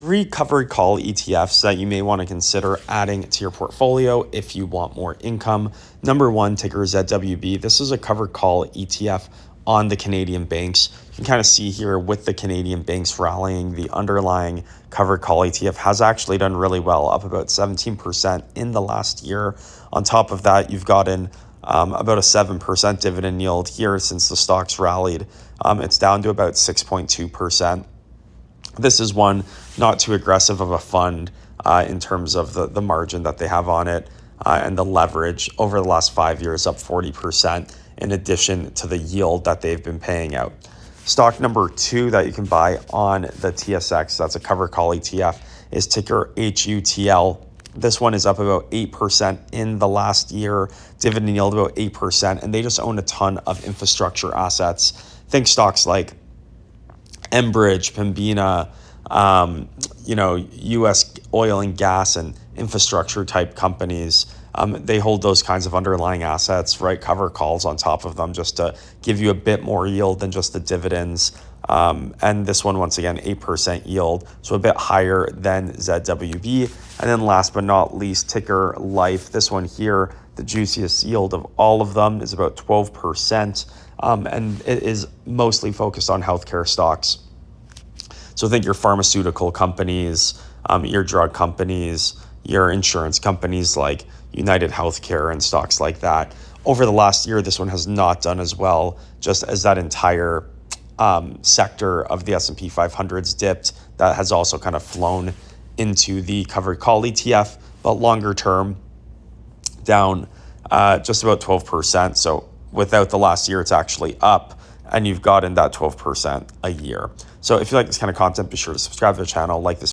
Three covered call ETFs that you may want to consider adding to your portfolio if you want more income. Number one, ticker ZWB. This is a covered call ETF on the Canadian banks. You can kind of see here with the Canadian banks rallying, the underlying covered call ETF has actually done really well, up about 17% in the last year. On top of that, you've gotten about a 7% dividend yield here since the stocks rallied. It's down to about 6.2%. This is one not too aggressive of a fund in terms of the margin that they have on it and the leverage over the last 5 years, up 40%, in addition to the yield that they've been paying out. Stock number two that you can buy on the TSX, that's a covered call ETF, is ticker HUTL. This one is up about 8% in the last year, dividend yield about 8%, and they just own a ton of infrastructure assets. Think stocks like Enbridge, Pembina, U.S. oil and gas and infrastructure type companies. They hold those kinds of underlying assets, right? Cover calls on top of them just to give you a bit more yield than just the dividends. And this one, once again, 8% yield, so a bit higher than ZWB. And then last but not least, ticker Life. This one here, the juiciest yield of all of them, is about 12%. And it is mostly focused on healthcare stocks. So think your pharmaceutical companies, your drug companies, your insurance companies like United Healthcare and stocks like that. Over the last year, this one has not done as well, just as that entire sector of the S&P 500's dipped. That has also kind of flown into the covered call ETF, but longer term, down just about 12%. So without the last year, it's actually up, and you've gotten that 12% a year. So if you like this kind of content, be sure to subscribe to the channel, like this